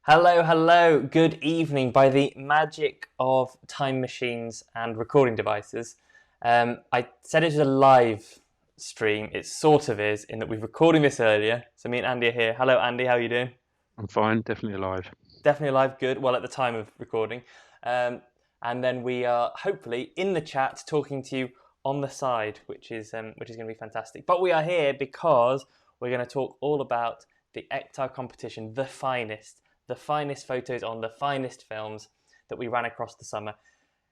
Hello, hello, good evening. By the magic of time machines and recording devices, I said it was a live stream. It sort of is, in that we're recording this earlier. So me and Andy are here. Hello, Andy, how are you doing? I'm fine, definitely alive. Definitely alive, good. Well, at the time of recording. And then we are hopefully in the chat talking to you on the side, which is going to be fantastic. But we are here because we're going to talk all about the Ektar competition, the finest photos on the finest films that we ran across the summer.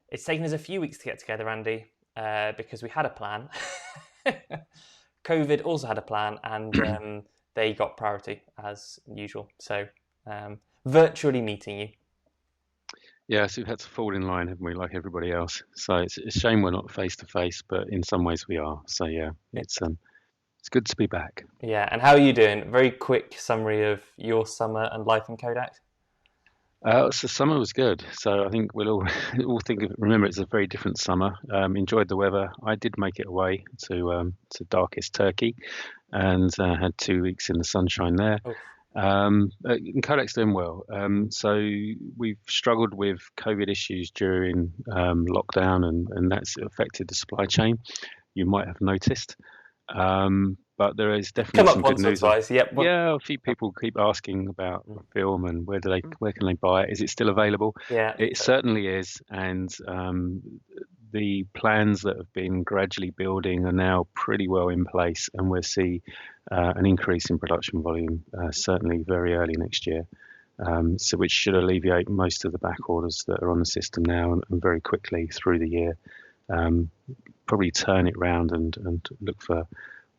It's taken us a few weeks to get together, Andy, because we had a plan. COVID also had a plan, and they got priority as usual. So virtually meeting you. Yeah, so we've had to fall in line, haven't we, like everybody else? So it's a shame we're not face to face, but in some ways we are. So yeah, it's good to be back. Yeah, and how are you doing? Very quick summary of your summer and life in Kodak. So summer was good. So I think we'll all remember it's a very different summer. Enjoyed the weather. I did make it away to darkest Turkey, and had 2 weeks in the sunshine there. Oh, And Kodak's doing well. So we've struggled with COVID issues during lockdown, and that's affected the supply chain. You might have noticed. But there is come definitely up some good once or news. twice. Yep. Yeah, a few people keep asking about film and where can they buy it? Is it still available? Yeah. It certainly is, and the plans that have been gradually building are now pretty well in place, and we'll see an increase in production volume certainly very early next year. So which should alleviate most of the back orders that are on the system now, and very quickly through the year, probably turn it round and look for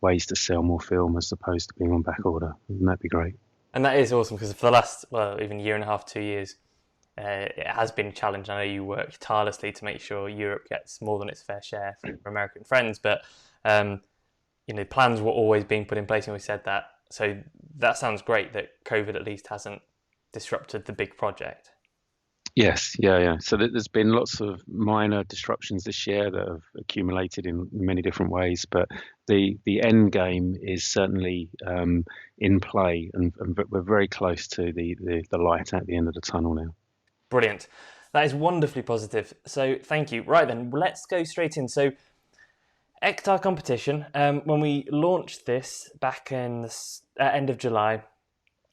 ways to sell more film as opposed to being on back order. Wouldn't that be great? And that is awesome because for the last, well, even year and a half, 2 years, it has been a challenge. I know you work tirelessly to make sure Europe gets more than its fair share from American friends, but plans were always being put in place, and we said that. So that sounds great that COVID at least hasn't disrupted the big project. Yes, yeah. So there's been lots of minor disruptions this year that have accumulated in many different ways, but the end game is certainly in play, and we're very close to the light at the end of the tunnel now. Brilliant. That is wonderfully positive. So thank you. Right then, let's go straight in. So Ektar competition. When we launched this back in the end of July,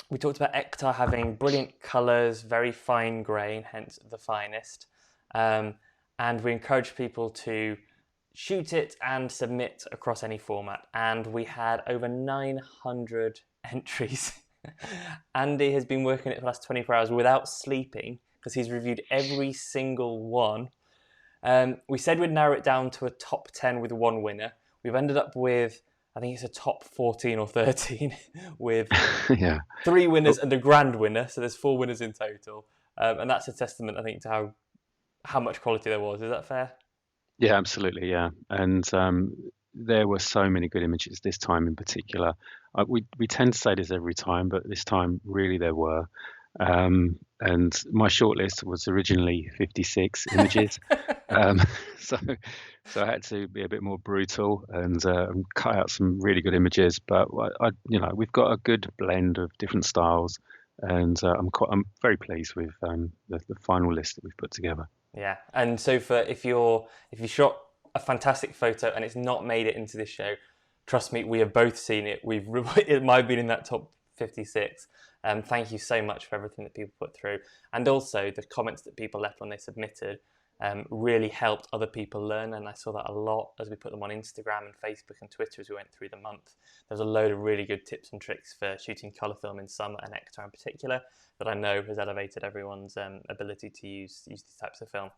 we talked about Ektar having brilliant colours, very fine grain, hence the finest. And we encouraged people to shoot it and submit across any format. And we had over 900 entries. Andy has been working it for the last 24 hours without sleeping because he's reviewed every single one. We said we'd narrow it down to a top 10 with one winner. We've ended up with, I think it's a top 14 or 13 with Yeah. 3 winners and a grand winner. So there's 4 winners in total. And that's a testament, I think, to how much quality there was. Is that fair? Yeah, absolutely. Yeah. And there were so many good images this time in particular. We tend to say this every time, but this time really there were. And my shortlist was originally 56 images. um, so I had to be a bit more brutal and cut out some really good images. But we've got a good blend of different styles, and I'm very pleased with the final list that we've put together. Yeah, and so if you shot a fantastic photo and it's not made it into this show, trust me, we have both seen it. It might have been in that top 56. Thank you so much for everything that people put through, and also the comments that people left when they submitted really helped other people learn, and I saw that a lot as we put them on Instagram and Facebook and Twitter as we went through the month. There was a load of really good tips and tricks for shooting colour film in summer, and Ektar in particular, that I know has elevated everyone's ability to use these types of film.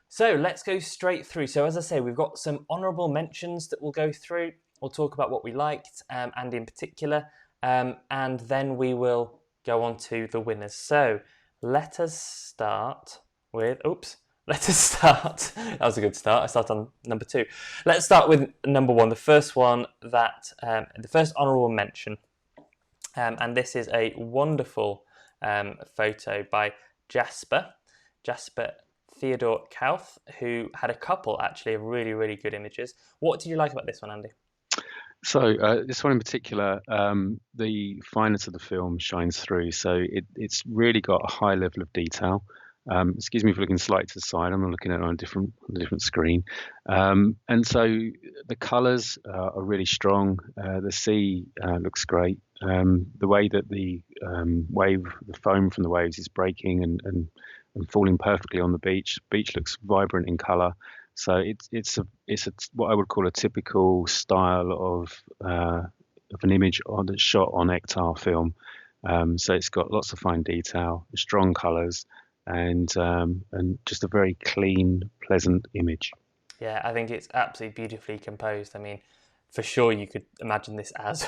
So let's go straight through. So as I say, we've got some honourable mentions that we'll go through. We'll talk about what we liked, and in particular, and then we will go on to the winners. So let us start with, that was a good start. I start on number 2. Let's start with number 1, the first one the first honourable mention. And this is a wonderful photo by Jasper Theodore Kauth, who had a couple actually of really, really good images. What did you like about this one, Andy? So this one in particular, the fineness of the film shines through. So it's really got a high level of detail. Excuse me for looking slightly to the side. I'm looking at it on a different screen. And so the colours are really strong. The sea looks great. The way that the foam from the waves is breaking and falling perfectly on the beach. Beach looks vibrant in colour. So it's what I would call a typical style of an image that's shot on Ektar film. So it's got lots of fine detail, strong colours, and just a very clean, pleasant image. Yeah, I think it's absolutely beautifully composed. I mean, for sure you could imagine this as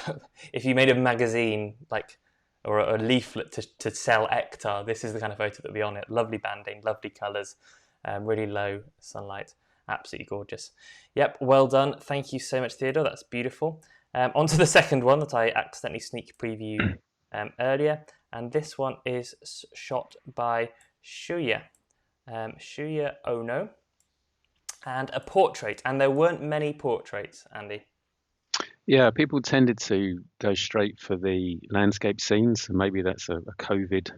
if you made a magazine like or a leaflet to sell Ektar, this is the kind of photo that would be on it. Lovely banding, lovely colours, really low sunlight. Absolutely gorgeous. Yep, well done. Thank you so much, Theodore. That's beautiful. On to the second one that I accidentally sneak previewed earlier. And this one is shot by Shuya Ono. And a portrait. And there weren't many portraits, Andy. Yeah, people tended to go straight for the landscape scenes. And maybe that's a COVID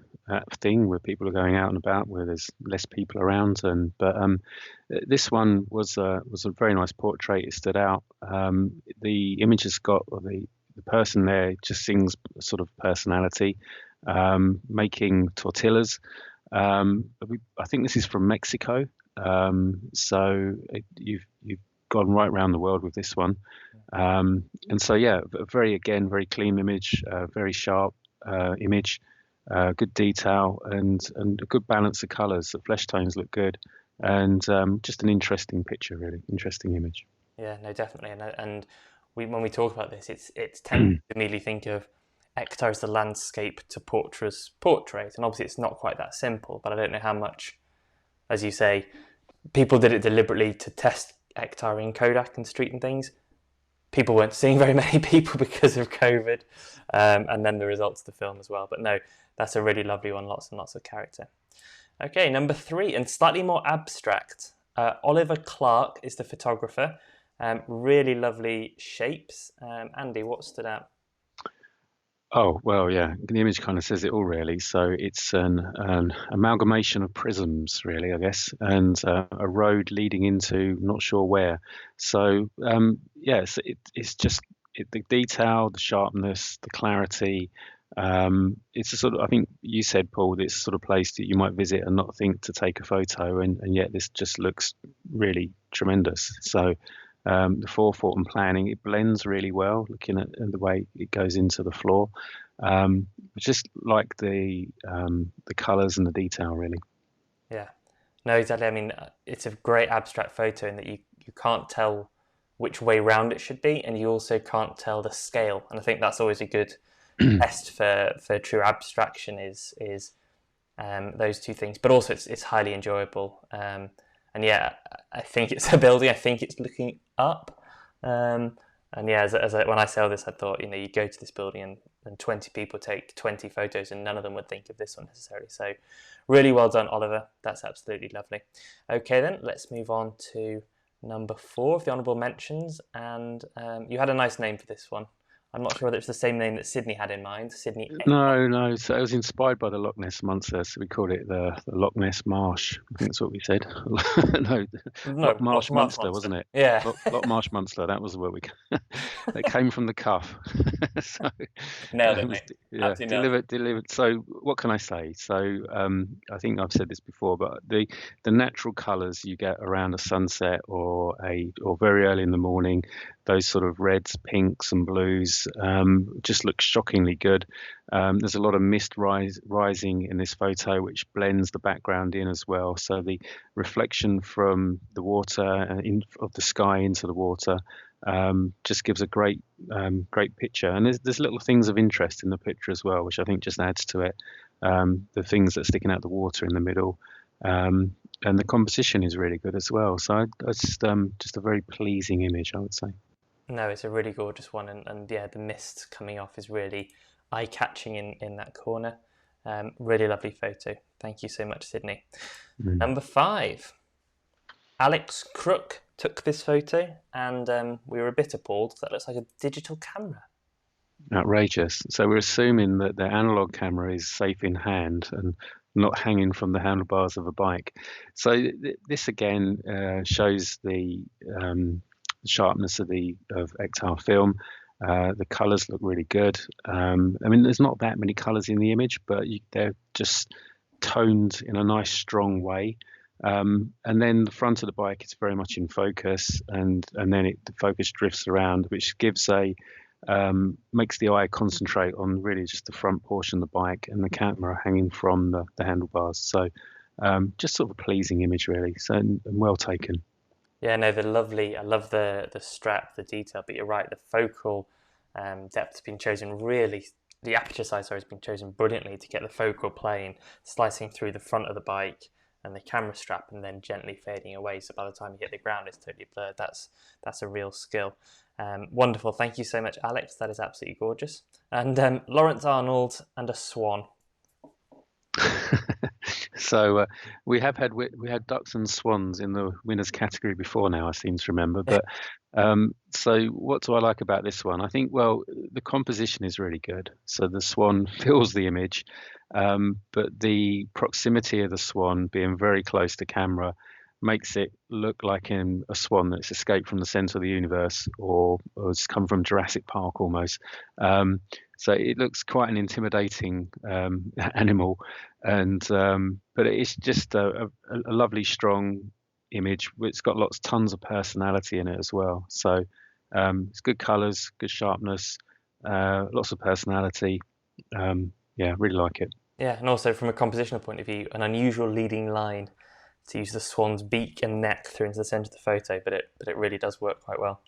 thing where people are going out and about where there's less people around. But this one was a very nice portrait. It stood out. The image has got or the person there just sings sort of personality, making tortillas. I think this is from Mexico. You've gone right around the world with this one. And so yeah, very clean image, very sharp image, good detail and a good balance of colours. The flesh tones look good, and just an interesting picture, really interesting image. Yeah, no, definitely. When we talk about this, it's tempting to immediately think of Ektar as the landscape to Portra's portrait, and obviously it's not quite that simple. But I don't know how much, as you say, people did it deliberately to test Ektar in Kodak and street and things. People weren't seeing very many people because of COVID, and then the results of the film as well. But no, that's a really lovely one, lots and lots of character. Okay, number 3, and slightly more abstract. Oliver Clarke is the photographer. Really lovely shapes. Andy, what stood out? Oh, well, yeah, the image kind of says it all, really. So it's an amalgamation of prisms, really, I guess, and a road leading into not sure where. So, yes, it's just the detail, the sharpness, the clarity. It's a sort of, I think you said, Paul, it's a sort of place that you might visit and not think to take a photo, and yet this just looks really tremendous. So, the forethought and planning, it blends really well, looking at the way it goes into the floor. Just like the colours and the detail, really. Yeah, no, exactly. I mean, it's a great abstract photo in that you can't tell which way round it should be, and you also can't tell the scale. And I think that's always a good test for true abstraction is those two things. But also, it's highly enjoyable. And yeah, I think it's a building. I think it's looking up. And yeah, when I saw this, I thought, you go to this building and 20 people take 20 photos and none of them would think of this one necessarily. So really well done, Oliver. That's absolutely lovely. Okay, then let's move on to number 4 of the honourable mentions. And you had a nice name for this one. I'm not sure whether it's the same name that Sydney had in mind. Sydney. No. So it was inspired by the Loch Ness Monster, so we called it the Loch Ness Marsh. I think that's what we said. No, Loch Marsh Monster, wasn't it? Yeah. Loch Marsh Monster. That was the word that came from the cuff. So, nailed it, mate. Yeah, Absolutely delivered. So what can I say? So I think I've said this before, but the natural colours you get around a sunset or very early in the morning, those sort of reds, pinks, and blues just look shockingly good. There's a lot of mist rising in this photo, which blends the background in as well. So the reflection from the water of the sky into the water just gives a great picture. And there's little things of interest in the picture as well, which I think just adds to it. The things that are sticking out the water in the middle. And the composition is really good as well. So it's just a very pleasing image, I would say. No, it's a really gorgeous one, and yeah, the mist coming off is really eye-catching in that corner. Really lovely photo. Thank you so much, Sydney. Number 5. Alex Crook took this photo, and we were a bit appalled. That looks like a digital camera. Outrageous. So we're assuming that the analog camera is safe in hand and not hanging from the handlebars of a bike. So this again shows the sharpness of Ektar film. The colours look really good. I mean, there's not that many colours in the image, but they're just toned in a nice, strong way. And then the front of the bike is very much in focus, and then the focus drifts around, which gives makes the eye concentrate on really just the front portion of the bike and the camera hanging from the handlebars. So just sort of a pleasing image, really. So and well taken. Yeah, no, they're lovely. I love the strap, the detail, but you're right, the focal depth has been chosen really, the aperture size has been chosen brilliantly to get the focal plane slicing through the front of the bike and the camera strap and then gently fading away. So by the time you hit the ground, it's totally blurred. That's a real skill. Wonderful. Thank you so much, Alex. That is absolutely gorgeous. And Lawrence Arnold and a swan. So we had ducks and swans in the winners category before now, I seem to remember. But so what do I like about this one? I think, well, the composition is really good. So the swan fills the image, but the proximity of the swan being very close to camera makes it look like a swan that's escaped from the center of the universe or has come from Jurassic Park almost. So it looks quite an intimidating animal, but it's just a lovely, strong image. It's got tons of personality in it as well. So it's good colours, good sharpness, lots of personality. Yeah, really like it. Yeah, and also from a compositional point of view, an unusual leading line to use the swan's beak and neck through into the centre of the photo, but it really does work quite well.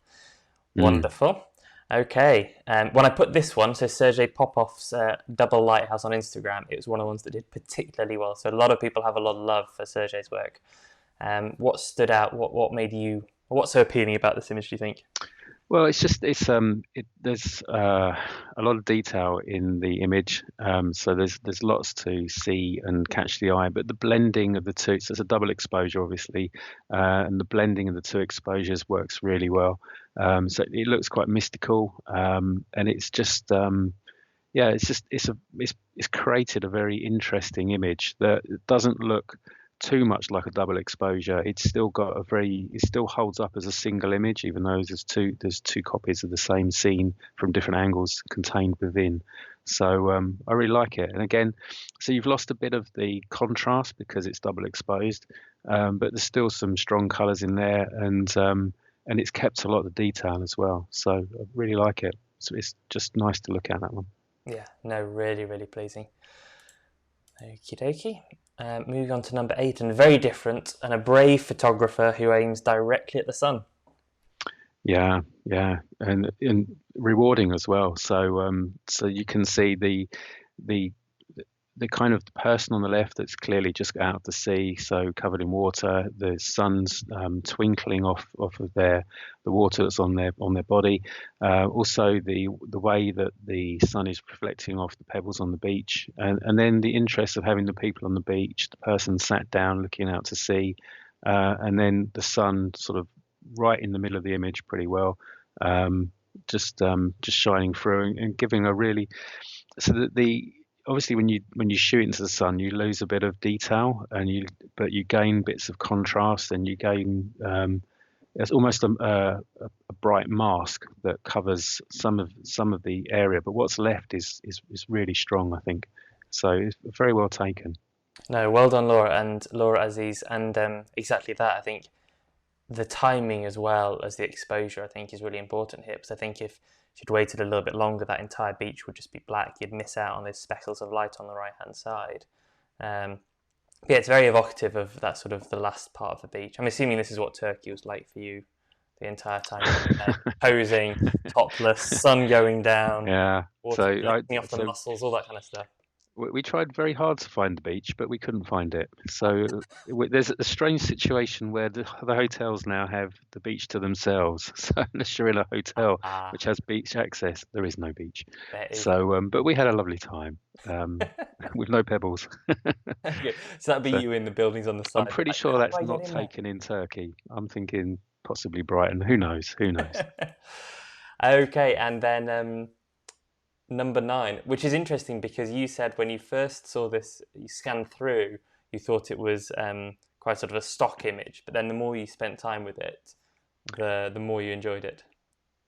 Wonderful. Okay, when I put this one, so Sergei Popov's Double Lighthouse on Instagram, it was one of the ones that did particularly well. So a lot of people have a lot of love for Sergei's work. What stood out? What's so appealing about this image, do you think? Well, there's a lot of detail in the image, so there's lots to see and catch the eye. But the blending of the two, so it's a double exposure, obviously, and the blending of the two exposures works really well. So it looks quite mystical, and it's just it's created a very interesting image that doesn't look too much like a double exposure. It still holds up as a single image, even though there's two copies of the same scene from different angles contained within. So I really like it. And again, so you've lost a bit of the contrast because it's double exposed, but there's still some strong colours in there, and it's kept a lot of the detail as well. So I really like it. So it's just nice to look at, that one. Yeah, no, really, really pleasing. Okie dokie. Moving on to number 8, and very different, and a brave photographer who aims directly at the sun. Yeah, and rewarding as well. So so you can see the kind of person on the left that's clearly just out of the sea, so covered in water. The sun's twinkling off of the water that's on their body. Also the way that the sun is reflecting off the pebbles on the beach, and then the interest of having the people on the beach, the person sat down looking out to sea, and then the sun sort of right in the middle of the image pretty well, just shining through and giving a really, so that obviously when you shoot into the sun, you lose a bit of detail, but you gain bits of contrast, and you gain it's almost a bright mask that covers some of the area, but what's left is really strong, I think. So it's very well taken. No, well done, Laura Aziz, and exactly that. I think the timing as well as the exposure, I think, is really important here, because I think if you'd waited a little bit longer, that entire beach would just be black. You'd miss out on those speckles of light on the right-hand side. Yeah, it's very evocative of that sort of the last part of the beach. I'm assuming this is what Turkey was like for you the entire time, posing, topless, sun going down, Yeah. water off the muscles, all that kind of stuff. we tried very hard to find the beach, but we couldn't find it. So there's a strange situation where the hotels now have the beach to themselves. So unless you're in a hotel Ah, which has beach access, there is no beach. there is. So, but we had a lovely time with no pebbles. Okay, so that'd be So you in the buildings on the I'm side. Be pretty like, sure how do that's I get not in there? taken in Turkey. I'm thinking possibly Brighton. Who knows? Who knows? Okay, and then number 9, which is interesting because you said when you first saw this, you scanned through, you thought it was quite sort of a stock image, but then the more you spent time with it, the more you enjoyed it.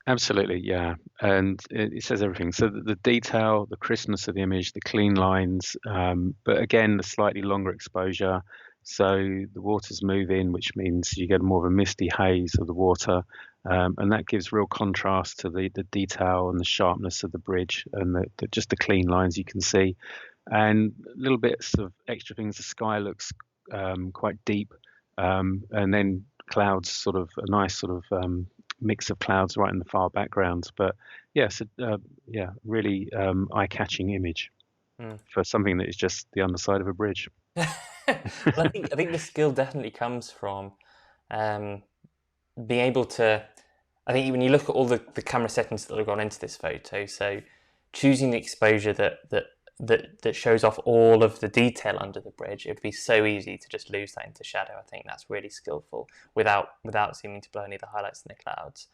Absolutely, yeah. And it says everything. So the detail, the crispness of the image, the clean lines, but again, the slightly longer exposure. So the waters move in, which means you get more of a misty haze of the water. And that gives real contrast to the detail and the sharpness of the bridge and just the clean lines you can see. And little bits of extra things. The sky looks quite deep, and then clouds, sort of a nice sort of mix of clouds right in the far background. But yes, yeah, really eye-catching image Mm. for something that is just the underside of a bridge. Well, I think the skill definitely comes from um, being able to. I think when you look at all the camera settings that have gone into this photo, so choosing the exposure that shows off all of the detail under the bridge, it'd be so easy to just lose that into shadow. I think that's really skillful without seeming to blur any of the highlights in the clouds.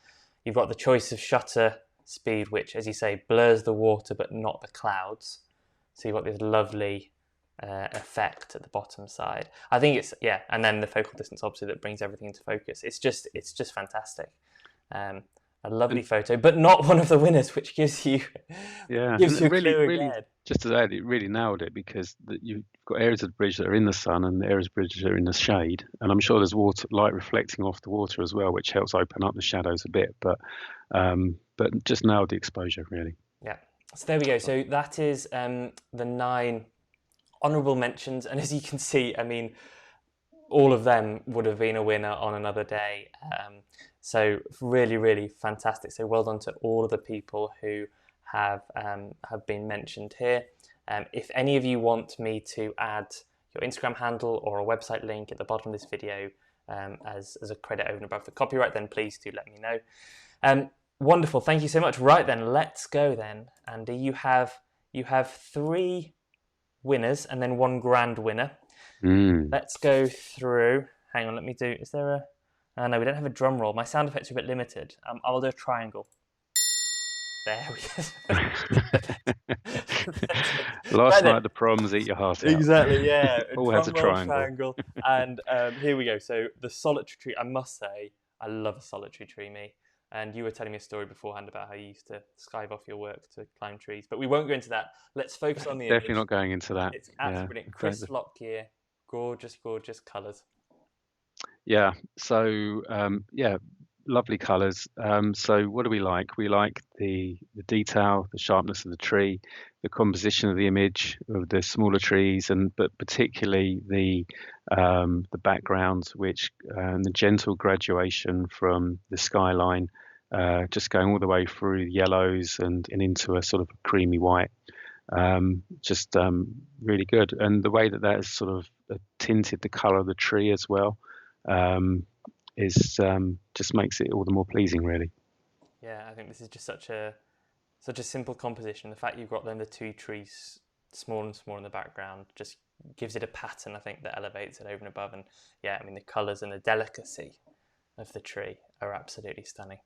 You've got the choice of shutter speed, which, as you say, blurs the water but not the clouds. So you've got this lovely effect at the bottom side. I think it's and then the focal distance obviously that brings everything into focus. It's just fantastic. Um, a lovely And photo, but not one of the winners, which gives you yeah, gives you a really, clue really, again. just to add, it really nailed it because you've got areas of the bridge that are in the sun and areas of the bridge that are in the shade. And I'm sure there's water, light reflecting off the water as well, which helps open up the shadows a bit. But just nailed the exposure really. Yeah. So there we go. So that is the 9 honourable mentions, and as you can see, I mean, all of them would have been a winner on another day. So really, really fantastic. So well done to all of the people who have been mentioned here. If any of you want me to add your Instagram handle or a website link at the bottom of this video as a credit over and above the copyright, then please do let me know. Wonderful. Thank you so much. Right then, let's go then. Andy, you have 3 winners and then 1 grand winner. Let's go through. Hang on, let me do. Is there a? No, we don't have a drum roll. My sound effects are a bit limited. I'll do a triangle. There we go. Last Right then. night at the proms, eat your heart out. Exactly. Yeah. A All has drum a roll, triangle. triangle, and here we go. So the solitary tree. I must say, I love a solitary tree. Me. And you were telling me a story beforehand about how you used to skive off your work to climb trees, but we won't go into that. Let's focus on the Definitely image. not going into that. It's absolutely brilliant. Chris Exactly. Lock gear, gorgeous, gorgeous colours. Yeah. So yeah, lovely colours. So what do we like? We like the detail, the sharpness of the tree, the composition of the image of the smaller trees, but particularly the background, which the gentle graduation from the skyline, just going all the way through yellows and into a sort of creamy white. Just really good, and the way that has sort of tinted the colour of the tree as well. Is just makes it all the more pleasing, really. Yeah, I think this is just such a simple composition. The fact you've got then the 2 trees small and small in the background just gives it a pattern, I think, that elevates it over and above. And yeah, I mean, the colours and the delicacy of the tree are absolutely stunning.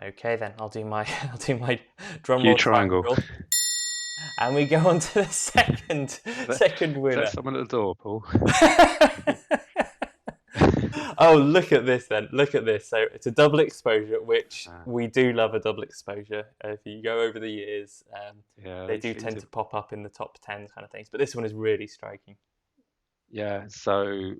Okay, then I'll do my drum Cue roll triangle. triangle, and we go on to the second Is winner. that someone at the door, Paul? Oh, look at this then. Look at this. So it's a double exposure, which we do love a double exposure. If you go over the years, Yeah, they do tend to pop up in the top 10 kind of things. But this one is really striking. Yeah, so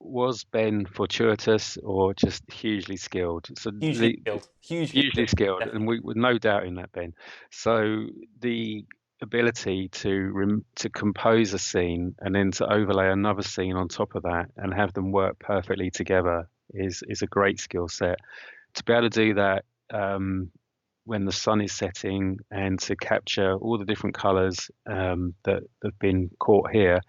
was Ben fortuitous or just hugely skilled? So Hugely skilled. hugely skilled, and Definitely. we with no doubt in that, Ben. So the ability to compose a scene and then to overlay another scene on top of that and have them work perfectly together is a great skill set. To be able to do that when the sun is setting and to capture all the different colours that have been caught here,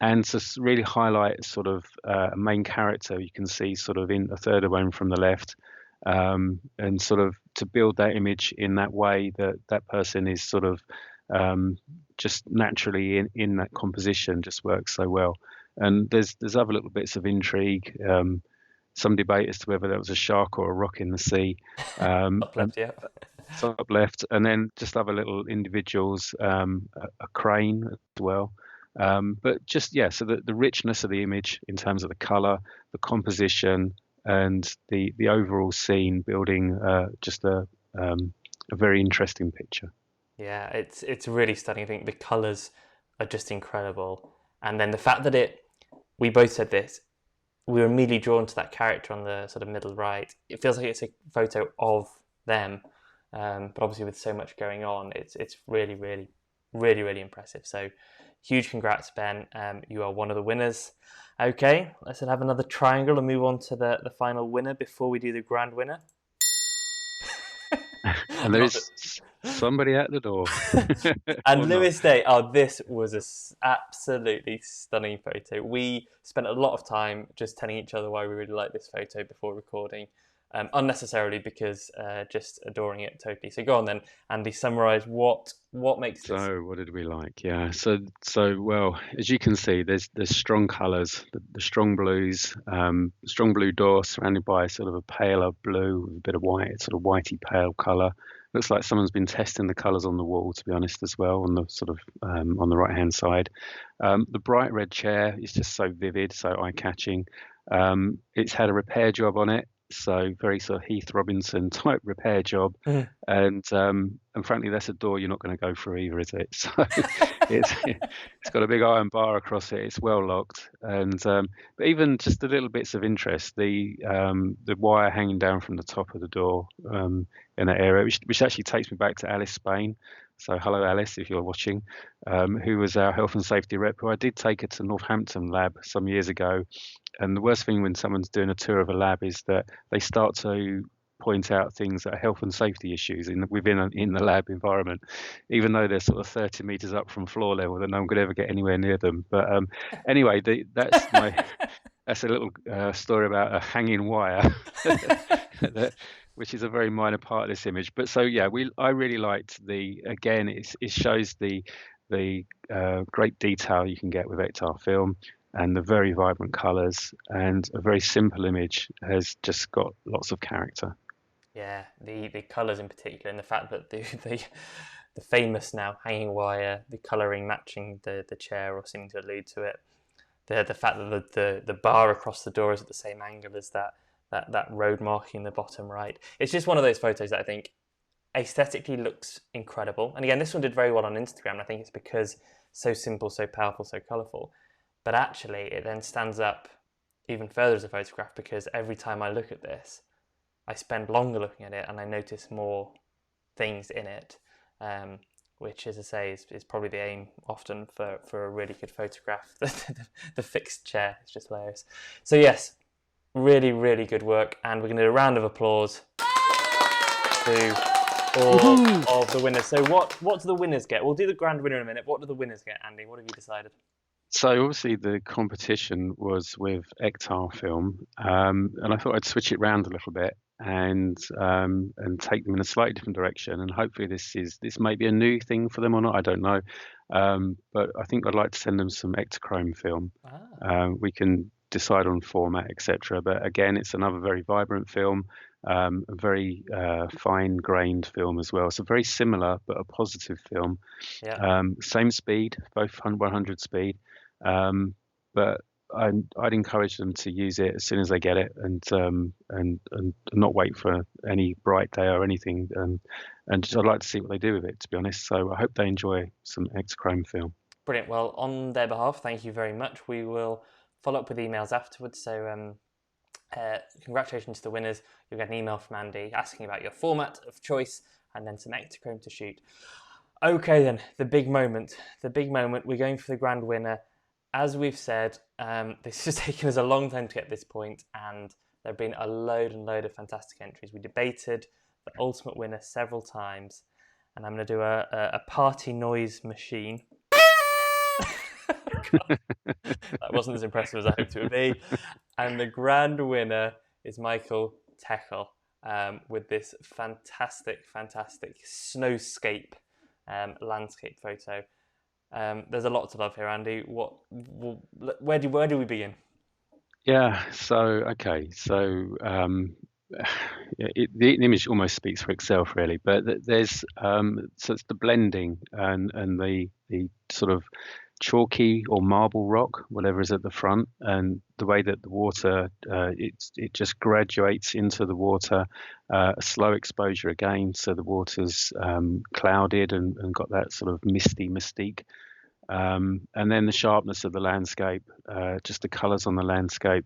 and to really highlight sort of a main character. You can see sort of in a third away from the left, and sort of to build that image in that way that that person is sort of just naturally in that composition just works so well. And there's other little bits of intrigue. Some debate as to whether that was a shark or a rock in the sea. Top left, yeah. Top left, and then just other little individuals, a crane as well. But just yeah, so the richness of the image in terms of the color, the composition, and the overall scene building just a very interesting picture. Yeah, it's really stunning. I think the colors are just incredible, and then the fact that we both said this, we were immediately drawn to that character on the sort of middle right. It feels like it's a photo of them, but obviously with so much going on, it's really, really, really, really impressive. So huge congrats, Ben. You are one of the winners. Okay, let's have another triangle and move on to the final winner before we do the grand winner. And there is somebody at the door. And Lewis Day, this was a absolutely stunning photo. We spent a lot of time just telling each other why we really like this photo before recording, unnecessarily, because just adoring it totally. So go on then, Andy, summarise what makes this. So what did we like? Yeah, so well, as you can see, there's strong colours, the strong blues, strong blue door surrounded by sort of a paler blue with a bit of white, sort of whitey pale colour. Looks like someone's been testing the colours on the wall, to be honest, as well, on the sort of on the right hand side. The bright red chair is just so vivid, so eye catching. It's had a repair job on it, so very sort of Heath Robinson type repair job, and frankly, that's a door you're not going to go through either, is it? So it's got a big iron bar across it. It's well locked, and but even just the little bits of interest, the wire hanging down from the top of the door in that area, which actually takes me back to Alice Spain. So hello, Alice, if you're watching, who was our health and safety rep, who I did take her to Northampton lab some years ago. And the worst thing when someone's doing a tour of a lab is that they start to point out things that are health and safety issues in the lab environment, even though they're sort of 30 meters up from floor level, that no one could ever get anywhere near them. But anyway, that's a little story about a hanging wire, which is a very minor part of this image. But so yeah, I really liked again, it shows the great detail you can get with Ektar film, and the very vibrant colours, and a very simple image has just got lots of character. Yeah, the colours in particular, and the fact that the famous now hanging wire, the colouring matching the chair or seeming to allude to it, the fact that the bar across the door is at the same angle as that road marking in the bottom right. It's just one of those photos that I think aesthetically looks incredible. And again, this one did very well on Instagram, and I think it's because so simple, so powerful, so colourful. But actually, it then stands up even further as a photograph, because every time I look at this, I spend longer looking at it and I notice more things in it, which, as I say, is probably the aim often for a really good photograph. The fixed chair is just hilarious. So yes, really, really good work, and we're going to do a round of applause to all of the winners. So what do the winners get? We'll do the grand winner in a minute. What do the winners get, Andy? What have you decided? So obviously the competition was with Ektar film, and I thought I'd switch it around a little bit and take them in a slightly different direction. And hopefully this may be a new thing for them or not. I don't know, but I think I'd like to send them some Ektachrome film. We can decide on format, etc. But again, it's another very vibrant film, a very fine-grained film as well. So very similar, but a positive film. Yeah. Same speed, both 100 speed. But I'd encourage them to use it as soon as they get it, and not wait for any bright day or anything. And just, I'd like to see what they do with it, to be honest. So I hope they enjoy some Ektachrome film. Brilliant. Well, on their behalf, thank you very much. We will follow up with emails afterwards. So congratulations to the winners. You'll get an email from Andy asking about your format of choice and then some Ektachrome to shoot. Okay then, the big moment. We're going for the grand winner. As we've said, this has taken us a long time to get to this point, and there have been a load of fantastic entries. We debated the ultimate winner several times. And I'm going to do a party noise machine. That wasn't as impressive as I hoped it would be. And the grand winner is Michael Techel with this fantastic snowscape landscape photo. There's a lot to love here, Andy. Where do we begin? Yeah. So okay. The image almost speaks for itself, really. But there's so it's the blending and the sort of chalky or marble rock, whatever is at the front, and the way that the water it just graduates into the water, a slow exposure again, so the water's clouded and got that sort of misty mystique. And then the sharpness of the landscape, just the colours on the landscape,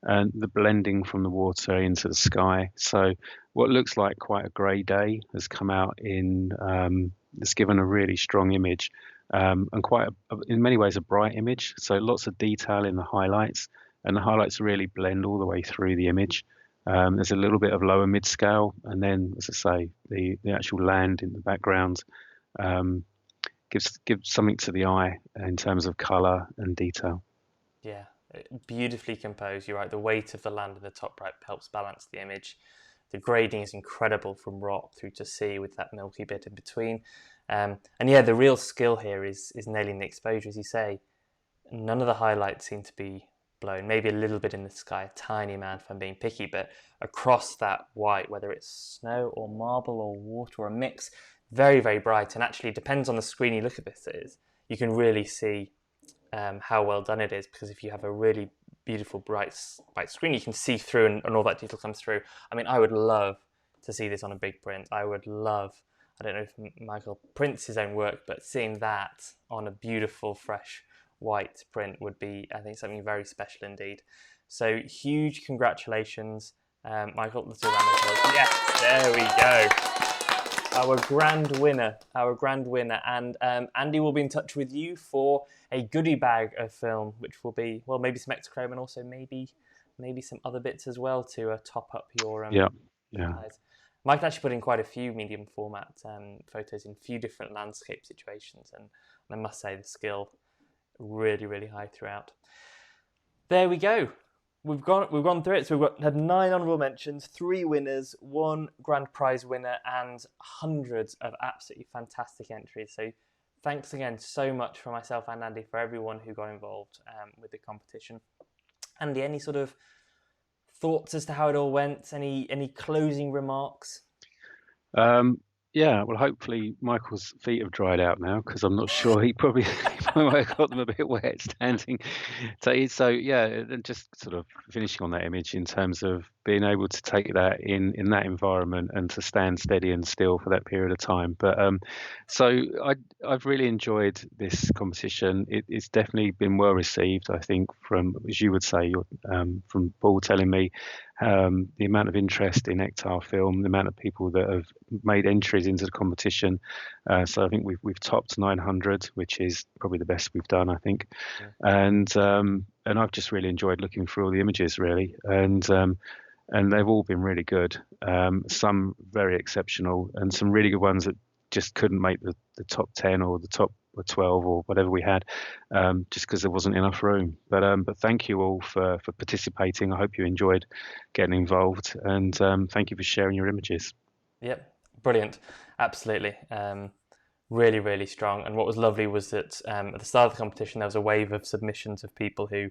and the blending from the water into the sky. So what looks like quite a grey day has come out it's given a really strong image, and quite in many ways a bright image. So lots of detail in the highlights, and the highlights really blend all the way through the image. There's a little bit of lower mid scale, and then, as I say, the actual land in the background. Gives something to the eye in terms of colour and detail. Yeah, beautifully composed. You're right. The weight of the land in the top right helps balance the image. The grading is incredible from rock through to sea with that milky bit in between. And yeah, the real skill here is nailing the exposure, as you say. None of the highlights seem to be blown. Maybe a little bit in the sky, a tiny amount if I'm being picky, but across that white, whether it's snow or marble or water or a mix, very bright. And actually depends on the screen you look at this you can really see how well done it is, because if you have a really beautiful bright screen, you can see through and all that detail comes through. I mean, I would love to see this on a big print. I don't know if Michael prints his own work, but seeing that on a beautiful fresh white print would be, I think, something very special indeed. So huge congratulations, Michael. Let's do a round of applause. Yes, there we go. Our grand winner, and Andy will be in touch with you for a goodie bag of film, which will be, well, maybe some Ektachrome and also maybe some other bits as well to top up your Yeah. eyes. Mike actually put in quite a few medium format photos in a few different landscape situations, and I must say the skill really high throughout. There we go. We've gone through it. So we've had 9 honourable mentions, 3 winners, 1 grand prize winner, and hundreds of absolutely fantastic entries. So thanks again so much for myself and Andy, for everyone who got involved with the competition. Andy, any sort of thoughts as to how it all went? Any closing remarks? Yeah, well, hopefully Michael's feet have dried out now, because I'm not sure he probably might have got them a bit wet standing. So yeah, and just sort of finishing on that image in terms of being able to take that in that environment and to stand steady and still for that period of time. But so I've really enjoyed this competition. It's definitely been well received, I think, from, as you would say, from Paul telling me the amount of interest in Ektar film, the amount of people that have made entries into the competition. So I think we've topped 900, which is probably the best we've done, I think. Yeah. And I've just really enjoyed looking through all the images, really, and they've all been really good. Some very exceptional, and some really good ones that just couldn't make the top 10 or the top 12 or whatever we had, just because there wasn't enough room. But thank you all for participating. I hope you enjoyed getting involved, and thank you for sharing your images. Yep, brilliant, absolutely. Really strong. And what was lovely was that at the start of the competition there was a wave of submissions of people who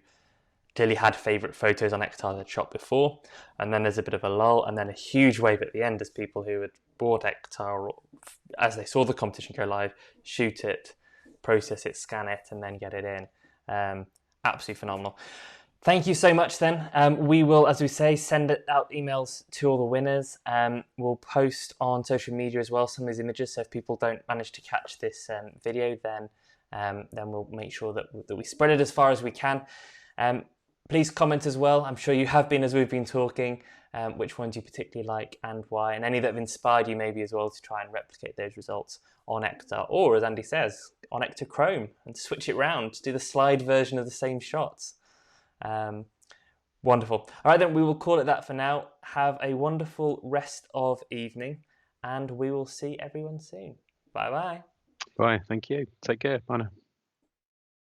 clearly had favourite photos on Ektar they'd shot before, and then there's a bit of a lull, and then a huge wave at the end as people who had bought Ektar, as they saw the competition go live, shoot it, process it, scan it, and then get it in. Absolutely phenomenal. Thank you so much then. We will, as we say, send out emails to all the winners. We'll post on social media as well some of these images, so if people don't manage to catch this video, then we'll make sure that we spread it as far as we can. Please comment as well. I'm sure you have been as we've been talking, which ones you particularly like and why, and any that have inspired you maybe as well to try and replicate those results on Ektar, or as Andy says, on Ektachrome, and switch it round, do the slide version of the same shots. Wonderful. All right, then we will call it that for now. Have a wonderful rest of evening, and we will see everyone soon. Bye bye. Bye. Thank you. Take care. Bye now.